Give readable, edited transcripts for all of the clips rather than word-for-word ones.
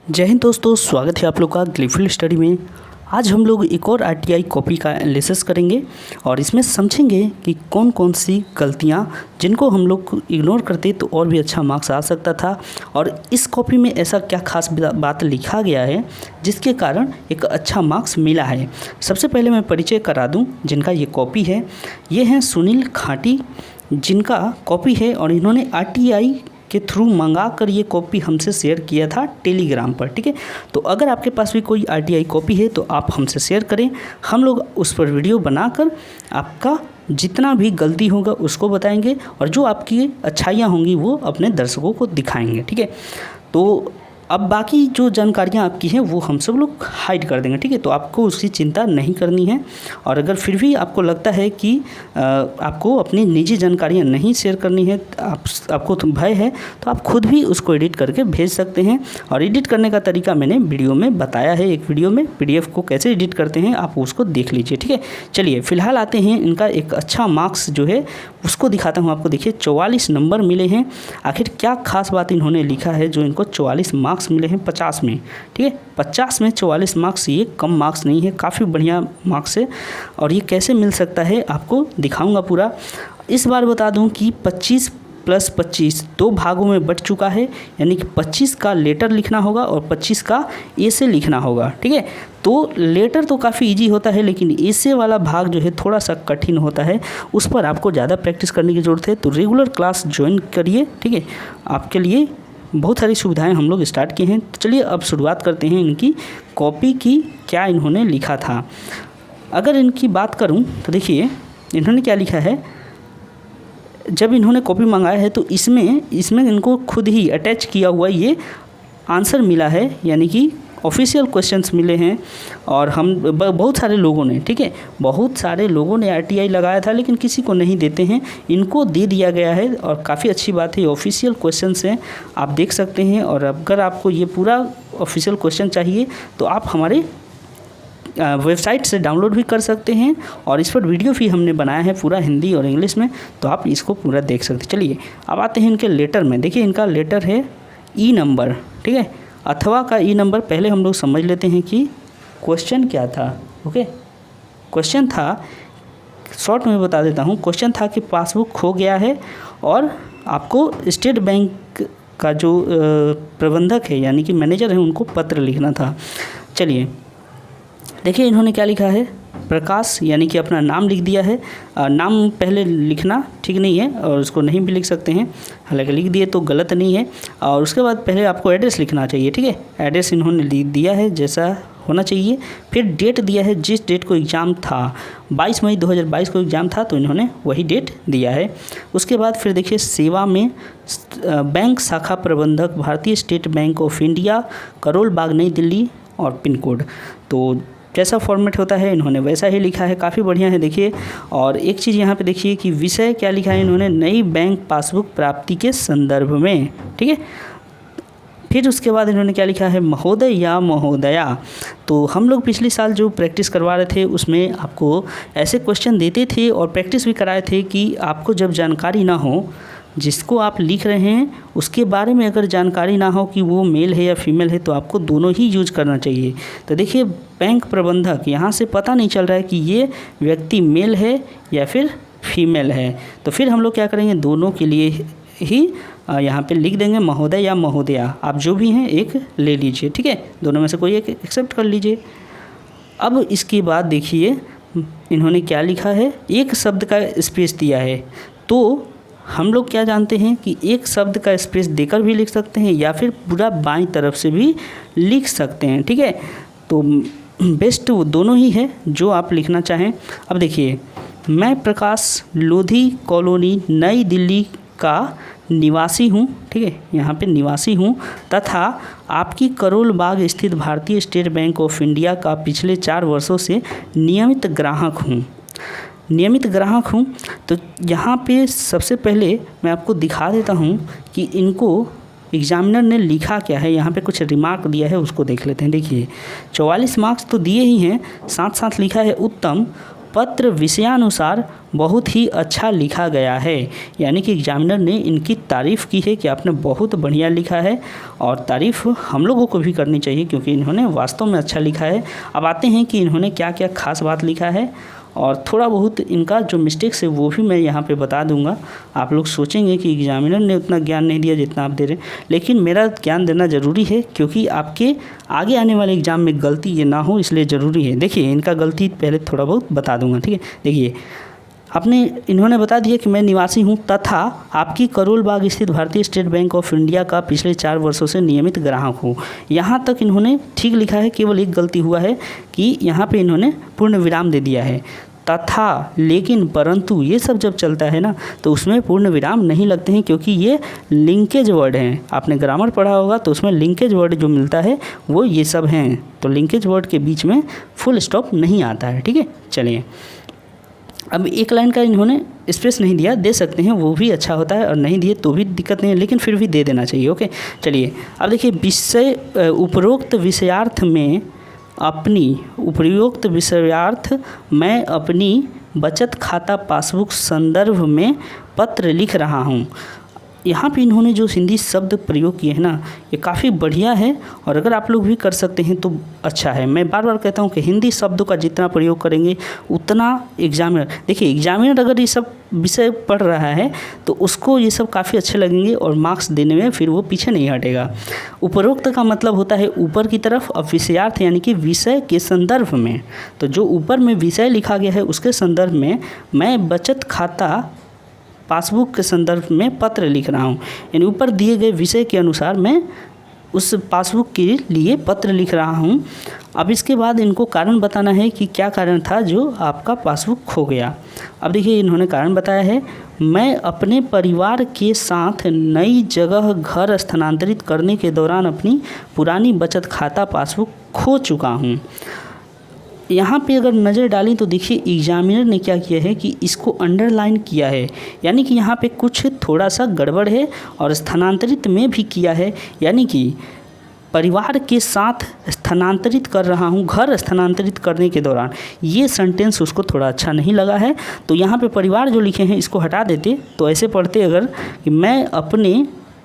जय हिंद दोस्तों, स्वागत है आप लोग का ग्लीफुल स्टडी में। आज हम लोग एक और आरटीआई कॉपी का एनालिसिस करेंगे और इसमें समझेंगे कि कौन कौन सी गलतियां जिनको हम लोग इग्नोर करते तो और भी अच्छा मार्क्स आ सकता था, और इस कॉपी में ऐसा क्या खास बात लिखा गया है जिसके कारण एक अच्छा मार्क्स मिला है। सबसे पहले मैं परिचय करा दूं जिनका ये कॉपी है। ये हैं सुनील खाटी, जिनका कॉपी है और इन्होंने आरटीआई के थ्रू मंगा कर ये कॉपी हमसे शेयर किया था टेलीग्राम पर। ठीक है, तो अगर आपके पास भी कोई आरटीआई कॉपी है तो आप हमसे शेयर करें, हम लोग उस पर वीडियो बनाकर आपका जितना भी गलती होगा उसको बताएंगे और जो आपकी अच्छाइयाँ होंगी वो अपने दर्शकों को दिखाएंगे। ठीक है, तो अब बाकी जो जानकारियाँ आपकी हैं वो हम सब लोग हाइड कर देंगे। ठीक है, तो आपको उसकी चिंता नहीं करनी है। और अगर फिर भी आपको लगता है कि आपको अपनी निजी जानकारियाँ नहीं शेयर करनी है, आपको तो भय है, तो आप खुद भी उसको एडिट करके भेज सकते हैं। और एडिट करने का तरीका मैंने वीडियो में बताया है, एक वीडियो में पीडीएफ को कैसे एडिट करते हैं आप उसको देख लीजिए। ठीक है, चलिए फिलहाल आते हैं इनका एक अच्छा मार्क्स जो है उसको दिखाता हूँ आपको। देखिए 44 नंबर मिले हैं। आखिर क्या खास बात इन्होंने लिखा है जो इनको 44 मार्क्स मिले हैं 50 में। ठीक है, 50 में 44 मार्क्स ये कम मार्क्स नहीं है, काफ़ी बढ़िया मार्क्स है। और ये कैसे मिल सकता है आपको दिखाऊंगा पूरा। इस बार बता दूं कि 25 + 25 दो भागों में बट चुका है, यानी कि 25 का लेटर लिखना होगा और 25 का ऐसे लिखना होगा। ठीक है, तो लेटर तो काफ़ी इजी होता है, लेकिन ऐसे वाला भाग जो है थोड़ा सा कठिन होता है, उस पर आपको ज़्यादा प्रैक्टिस करने की ज़रूरत है। तो रेगुलर क्लास ज्वाइन करिए। ठीक है, आपके लिए बहुत सारी सुविधाएं हम लोग स्टार्ट किए हैं। तो चलिए अब शुरुआत करते हैं इनकी कॉपी की, क्या इन्होंने लिखा था। अगर इनकी बात करूं तो देखिए इन्होंने क्या लिखा है। जब इन्होंने कॉपी मंगाया है तो इसमें इनको खुद ही अटैच किया हुआ ये आंसर मिला है, यानी कि ऑफिशियल क्वेश्चंस मिले हैं। और हम बहुत सारे लोगों ने, ठीक है, बहुत सारे लोगों ने आरटीआई लगाया था लेकिन किसी को नहीं देते हैं, इनको दे दिया गया है। और काफ़ी अच्छी बात है, ऑफिशियल क्वेश्चंस हैं, आप देख सकते हैं। और अगर आपको ये पूरा ऑफिशियल क्वेश्चन चाहिए तो आप हमारे वेबसाइट से डाउनलोड भी कर सकते हैं, और इस पर वीडियो भी हमने बनाया है पूरा हिंदी और इंग्लिश में, तो आप इसको पूरा देख सकते हैं। चलिए अब आते हैं इनके लेटर में। देखिए इनका लेटर है ई नंबर। ठीक है, अथवा का ई नंबर। पहले हम लोग समझ लेते हैं कि क्वेश्चन क्या था। ओके, क्वेश्चन था, शॉर्ट में बता देता हूँ। क्वेश्चन था कि पासबुक खो गया है और आपको स्टेट बैंक का जो प्रबंधक है यानी कि मैनेजर है उनको पत्र लिखना था। चलिए देखिए इन्होंने क्या लिखा है। प्रकाश यानी कि अपना नाम लिख दिया है। नाम पहले लिखना ठीक नहीं है और उसको नहीं भी लिख सकते हैं, हालांकि लिख दिए तो गलत नहीं है। और उसके बाद पहले आपको एड्रेस लिखना चाहिए। ठीक है, एड्रेस इन्होंने लिख दिया है जैसा होना चाहिए। फिर डेट दिया है, जिस डेट को एग्ज़ाम था 22 मई 2022 को एग्ज़ाम था तो इन्होंने वही डेट दिया है। उसके बाद फिर देखिए सेवा में बैंक शाखा प्रबंधक भारतीय state bank of India, Karol Bagh, Nai Delhi, और पिन कोड। तो जैसा फॉर्मेट होता है इन्होंने वैसा ही लिखा है, काफ़ी बढ़िया है। देखिए और एक चीज़ यहाँ पे देखिए कि विषय क्या लिखा है इन्होंने, नई बैंक पासबुक प्राप्ति के संदर्भ में। ठीक है, फिर उसके बाद इन्होंने क्या लिखा है, महोदय या महोदया। तो हम लोग पिछले साल जो प्रैक्टिस करवा रहे थे उसमें आपको ऐसे क्वेश्चन देते थे और प्रैक्टिस भी कराए थे कि आपको जब जानकारी ना हो, जिसको आप लिख रहे हैं उसके बारे में अगर जानकारी ना हो कि वो मेल है या फीमेल है, तो आपको दोनों ही यूज करना चाहिए। तो देखिए बैंक प्रबंधक, यहाँ से पता नहीं चल रहा है कि ये व्यक्ति मेल है या फिर फीमेल है, तो फिर हम लोग क्या करेंगे, दोनों के लिए ही यहाँ पे लिख देंगे महोदय या महोदया। आप जो भी हैं एक ले लीजिए। ठीक है, दोनों में से कोई एक एक्सेप्ट कर लीजिए। अब इसके बाद देखिए इन्होंने क्या लिखा है, एक शब्द का स्पेस दिया है। तो हम लोग क्या जानते हैं कि एक शब्द का स्पेस देकर भी लिख सकते हैं या फिर पूरा बाईं तरफ से भी लिख सकते हैं। ठीक है, तो बेस्ट दोनों ही है जो आप लिखना चाहें। अब देखिए, मैं प्रकाश लोधी कॉलोनी नई दिल्ली का निवासी हूँ। ठीक है, यहाँ पे निवासी हूँ तथा आपकी करोल बाग स्थित भारतीय स्टेट बैंक ऑफ इंडिया का पिछले 4 वर्षों से नियमित ग्राहक हूँ। तो यहाँ पे सबसे पहले मैं आपको दिखा देता हूँ कि इनको एग्जामिनर ने लिखा क्या है। यहाँ पे कुछ रिमार्क दिया है, उसको देख लेते हैं। देखिए 44 मार्क्स तो दिए ही हैं, साथ साथ लिखा है उत्तम पत्र विषयानुसार बहुत ही अच्छा लिखा गया है। यानी कि एग्जामिनर ने इनकी तारीफ़ की है कि आपने बहुत बढ़िया लिखा है, और तारीफ़ हम लोगों को भी करनी चाहिए क्योंकि इन्होंने वास्तव में अच्छा लिखा है। अब आते हैं कि इन्होंने क्या क्या खास बात लिखा है, और थोड़ा बहुत इनका जो मिस्टेक्स है वो भी मैं यहाँ पे बता दूंगा। आप लोग सोचेंगे कि एग्जामिनर ने उतना ज्ञान नहीं दिया जितना आप दे रहे हैं, लेकिन मेरा ज्ञान देना ज़रूरी है क्योंकि आपके आगे आने वाले एग्ज़ाम में गलती ये ना हो, इसलिए ज़रूरी है। देखिए इनका गलती पहले थोड़ा बहुत बता दूंगा, ठीक है। देखिए इन्होंने बता दिया कि मैं निवासी हूं तथा आपकी करोल बाग स्थित भारतीय स्टेट बैंक ऑफ इंडिया का पिछले 4 वर्षों से नियमित ग्राहक हूं। यहाँ तक इन्होंने ठीक लिखा है, केवल एक गलती हुआ है कि यहाँ पे इन्होंने पूर्ण विराम दे दिया है, तथा, लेकिन, परंतु ये सब जब चलता है ना तो उसमें पूर्ण विराम नहीं लगते हैं क्योंकि ये लिंकेज वर्ड हैं। आपने ग्रामर पढ़ा होगा तो उसमें लिंकेज वर्ड जो मिलता है वो ये सब हैं, तो लिंकेज वर्ड के बीच में फुल स्टॉप नहीं आता है, ठीक है। चलिए, अब एक लाइन का इन्होंने स्पेस नहीं दिया, दे सकते हैं, वो भी अच्छा होता है, और नहीं दिए तो भी दिक्कत नहीं है, लेकिन फिर भी दे देना चाहिए, ओके। चलिए, अब देखिए उपरोक्त विषयार्थ में अपनी बचत खाता पासबुक संदर्भ में पत्र लिख रहा हूँ। यहाँ पे इन्होंने जो हिंदी शब्द प्रयोग किए हैं ना, ये काफ़ी बढ़िया है, और अगर आप लोग भी कर सकते हैं तो अच्छा है। मैं बार बार कहता हूँ कि हिंदी शब्दों का जितना प्रयोग करेंगे उतना एग्जामिनर अगर ये सब विषय पढ़ रहा है तो उसको ये सब काफ़ी अच्छे लगेंगे और मार्क्स देने में फिर वो पीछे नहीं हटेगा। उपरोक्त का मतलब होता है ऊपर की तरफ, और विषयार्थ यानी कि विषय के संदर्भ में। तो जो ऊपर में विषय लिखा गया है उसके संदर्भ में मैं बचत खाता पासबुक के संदर्भ में पत्र लिख रहा हूँ, यानी ऊपर दिए गए विषय के अनुसार मैं उस पासबुक के लिए पत्र लिख रहा हूँ। अब इसके बाद इनको कारण बताना है कि क्या कारण था जो आपका पासबुक खो गया। अब देखिए इन्होंने कारण बताया है, मैं अपने परिवार के साथ नई जगह घर स्थानांतरित करने के दौरान अपनी पुरानी बचत खाता पासबुक खो चुका हूँ। यहाँ पे अगर नज़र डालें तो देखिए एग्जामिनर ने क्या किया है कि इसको अंडरलाइन किया है, यानी कि यहाँ पे कुछ थोड़ा सा गड़बड़ है, और स्थानांतरित में भी किया है, यानी कि परिवार के साथ स्थानांतरित कर रहा हूँ घर स्थानांतरित करने के दौरान, ये सेंटेंस उसको थोड़ा अच्छा नहीं लगा है। तो यहाँ पे परिवार जो लिखे हैं इसको हटा देते, तो ऐसे पढ़ते अगर कि मैं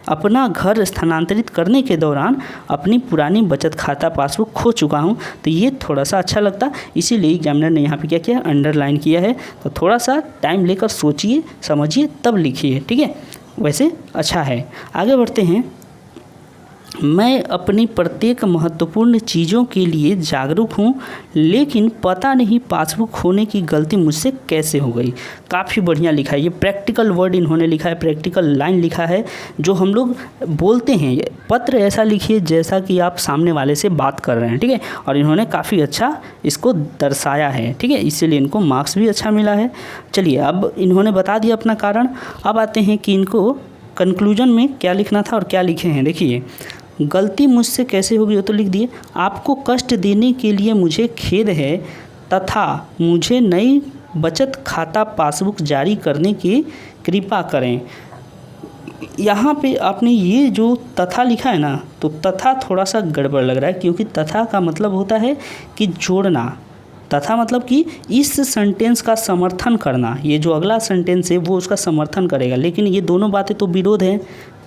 अपना घर स्थानांतरित करने के दौरान अपनी पुरानी बचत खाता पासबुक खो चुका हूं, तो ये थोड़ा सा अच्छा लगता, इसीलिए एग्जामिनर ने यहाँ पे क्या किया, अंडरलाइन किया है। तो थोड़ा सा टाइम लेकर सोचिए समझिए तब लिखिए, ठीक है, वैसे अच्छा है। आगे बढ़ते हैं। मैं अपनी प्रत्येक महत्वपूर्ण चीज़ों के लिए जागरूक हूँ, लेकिन पता नहीं पासबुक खोने की गलती मुझसे कैसे हो गई। काफ़ी बढ़िया लिखा है, ये प्रैक्टिकल वर्ड इन्होंने लिखा है, प्रैक्टिकल लाइन लिखा है जो हम लोग बोलते हैं। पत्र ऐसा लिखिए जैसा कि आप सामने वाले से बात कर रहे हैं, ठीक है, और इन्होंने काफ़ी अच्छा इसको दर्शाया है, ठीक है, इसीलिए इनको मार्क्स भी अच्छा मिला है। चलिए, अब इन्होंने बता दिया अपना कारण। अब आते हैं कि इनको कंक्लूजन में क्या लिखना था और क्या लिखे हैं। देखिए, गलती मुझसे कैसे होगी वो तो लिख दिए, आपको कष्ट देने के लिए मुझे खेद है तथा मुझे नई बचत खाता पासबुक जारी करने की कृपा करें। यहाँ पे आपने ये जो तथा लिखा है ना, तो तथा थोड़ा सा गड़बड़ लग रहा है, क्योंकि तथा का मतलब होता है कि जोड़ना, तथा मतलब कि इस सेंटेंस का समर्थन करना। ये जो अगला सेंटेंस है वो उसका समर्थन करेगा, लेकिन ये दोनों बातें तो विरोध हैं,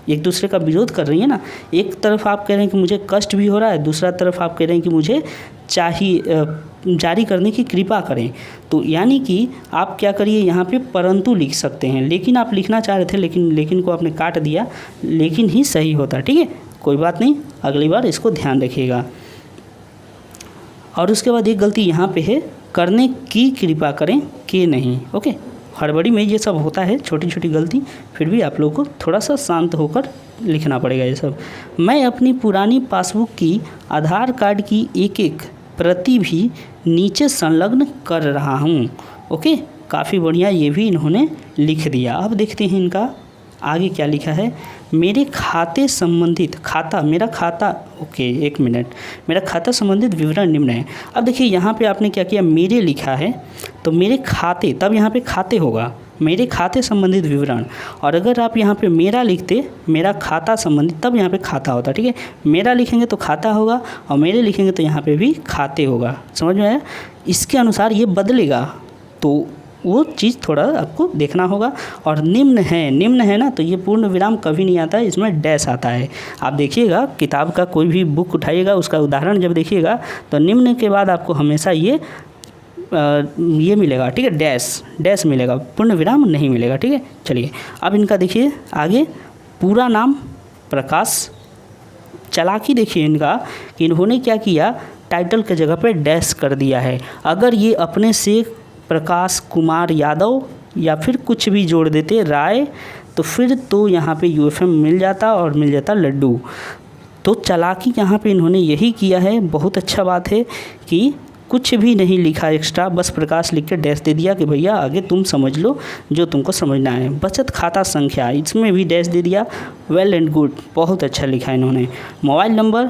एक दूसरे का विरोध कर रही है ना। एक तरफ आप कह रहे हैं कि मुझे कष्ट भी हो रहा है, दूसरा तरफ आप कह रहे हैं कि मुझे जारी करने की कृपा करें। तो यानी कि आप क्या करिए, यहाँ पे परंतु लिख सकते हैं, लेकिन आप लिखना चाह रहे थे लेकिन को आपने काट दिया, लेकिन ही सही होता, ठीक है, कोई बात नहीं, अगली बार इसको ध्यान रखिएगा। और उसके बाद एक गलती यहाँ पे है, करने की कृपा करें के नहीं, ओके। हड़बड़ी में ये सब होता है, छोटी छोटी गलती, फिर भी आप लोगों को थोड़ा सा शांत होकर लिखना पड़ेगा ये सब। मैं अपनी पुरानी पासबुक की आधार कार्ड की एक एक प्रति भी नीचे संलग्न कर रहा हूँ, ओके, काफ़ी बढ़िया, ये भी इन्होंने लिख दिया। अब देखते हैं इनका आगे क्या लिखा है। मेरे खाते संबंधित मेरा खाता, ओके, एक मिनट, मेरा खाता संबंधित विवरण निम्न है। अब देखिए यहाँ पे आपने क्या किया, मेरे लिखा है, तो मेरे खाते, तब यहाँ पे खाते होगा, मेरे खाते संबंधित विवरण, और अगर आप यहाँ पे मेरा लिखते, मेरा खाता संबंधित, तब यहाँ पे खाता होता, ठीक है। मेरा लिखेंगे तो खाता होगा, और मेरे लिखेंगे तो यहाँ पे भी खाते होगा, समझ में आया। इसके अनुसार ये बदलेगा, तो वो चीज़ थोड़ा आपको देखना होगा। और निम्न है ना, तो ये पूर्ण विराम कभी नहीं आता है, इसमें डैश आता है। आप देखिएगा किताब का कोई भी बुक उठाइएगा, उसका उदाहरण जब देखिएगा तो निम्न के बाद आपको हमेशा ये मिलेगा, ठीक है, डैश मिलेगा, पूर्ण विराम नहीं मिलेगा, ठीक है। चलिए अब इनका देखिए आगे, पूरा नाम प्रकाश। चालाकी देखिए इनका कि इन्होंने क्या किया, टाइटल के जगह पे डैश कर दिया है। अगर ये अपने से प्रकाश कुमार यादव या फिर कुछ भी जोड़ देते राय, तो फिर तो यहाँ पे यूएफएम मिल जाता और मिल जाता लड्डू। तो चालाकी यहाँ पे इन्होंने यही किया है। बहुत अच्छा बात है कि कुछ भी नहीं लिखा एक्स्ट्रा, बस प्रकाश लिख के डैश दे दिया कि भैया आगे तुम समझ लो जो तुमको समझना है। बचत खाता संख्या, इसमें भी डैश दे दिया। वेल एंड गुड, बहुत अच्छा लिखा इन्होंने। मोबाइल नंबर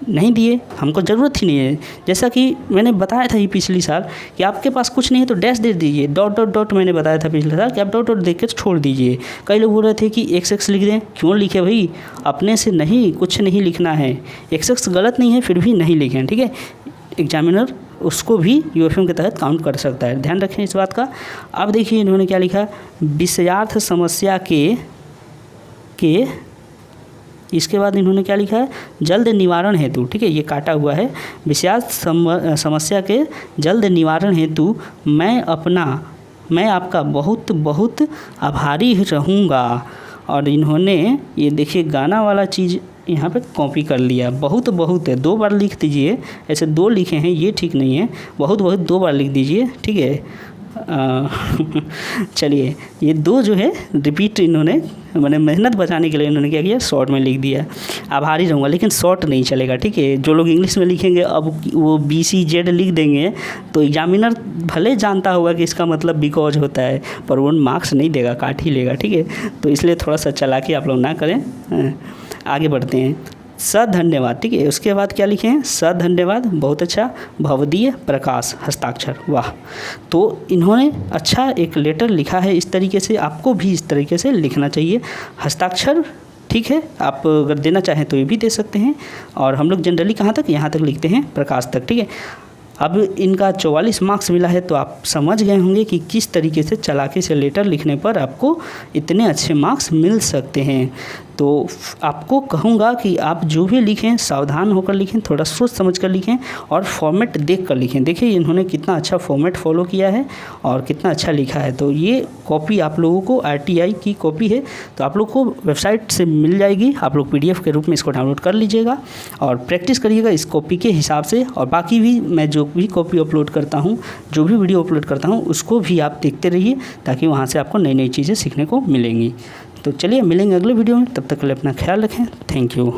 नहीं दिए, हमको ज़रूरत ही नहीं है। जैसा कि मैंने बताया था ये पिछली साल कि आपके पास कुछ नहीं है तो डैश दे दीजिए, डॉट डॉट डॉट मैंने बताया था पिछले साल कि आप डॉट डॉट देख के छोड़ दीजिए। कई लोग बोल रहे थे कि XX लिख दें, क्यों लिखे भाई, अपने से नहीं, कुछ नहीं लिखना है। XX गलत नहीं है फिर भी नहीं लिखें, ठीक है। एग्जामिनर उसको भी यूएफएम के तहत काउंट कर सकता है, ध्यान रखें इस बात का। अब देखिए इन्होंने क्या लिखा, विषयार्थ समस्या के इसके बाद इन्होंने क्या लिखा है, जल्द निवारण हेतु, ठीक है, ये काटा हुआ है। विषयार्थ समस्या के जल्द निवारण हेतु मैं आपका बहुत बहुत आभारी रहूँगा। और इन्होंने ये देखिए गाना वाला चीज़ यहाँ पे कॉपी कर लिया। बहुत बहुत है, 2 बार लिख दीजिए, ऐसे 2 लिखे हैं ये ठीक नहीं है, बहुत बहुत 2 बार लिख दीजिए, ठीक है। चलिए ये 2 जो है रिपीट इन्होंने, मैंने मेहनत बचाने के लिए इन्होंने क्या किया, शॉर्ट में लिख दिया। आभारी रहूँगा, लेकिन शॉर्ट नहीं चलेगा, ठीक है। जो लोग इंग्लिश में लिखेंगे अब वो BCZ लिख देंगे तो एग्जामिनर भले जानता होगा कि इसका मतलब बिकॉज होता है, पर वो मार्क्स नहीं देगा, काट ही लेगा, ठीक है। तो इसलिए थोड़ा सा चालाकी आप लोग ना करें। आगे बढ़ते हैं। धन्यवाद, ठीक है। उसके बाद क्या लिखे हैं, धन्यवाद, बहुत अच्छा। भवदीय प्रकाश, हस्ताक्षर, वाह। तो इन्होंने अच्छा एक लेटर लिखा है। इस तरीके से आपको भी इस तरीके से लिखना चाहिए। हस्ताक्षर ठीक है, आप अगर देना चाहें तो ये भी दे सकते हैं। और हम लोग जनरली कहाँ तक, यहाँ तक लिखते हैं, प्रकाश तक, ठीक है। अब इनका 44 मार्क्स मिला है, तो आप समझ गए होंगे कि किस तरीके से चालाकी से लेटर लिखने पर आपको इतने अच्छे मार्क्स मिल सकते हैं। तो आपको कहूँगा कि आप जो भी लिखें सावधान होकर लिखें, थोड़ा सोच समझ कर लिखें और फॉर्मेट देख कर लिखें। देखिए इन्होंने कितना अच्छा फॉर्मेट फॉलो किया है और कितना अच्छा लिखा है। तो ये कॉपी आप लोगों को RTI की कॉपी है, तो आप लोग को वेबसाइट से मिल जाएगी। आप लोग PDF के रूप में इसको डाउनलोड कर लीजिएगा और प्रैक्टिस करिएगा इस कॉपी के हिसाब से। और बाकी भी मैं जो भी कॉपी अपलोड करता हूँ, जो भी वीडियो अपलोड करता हूँ, उसको भी आप देखते रहिए, ताकि वहाँ से आपको नई नई चीज़ें सीखने को मिलेंगी। तो चलिए मिलेंगे अगले वीडियो में, तब तक के लिए अपना ख्याल रखें। Thank you.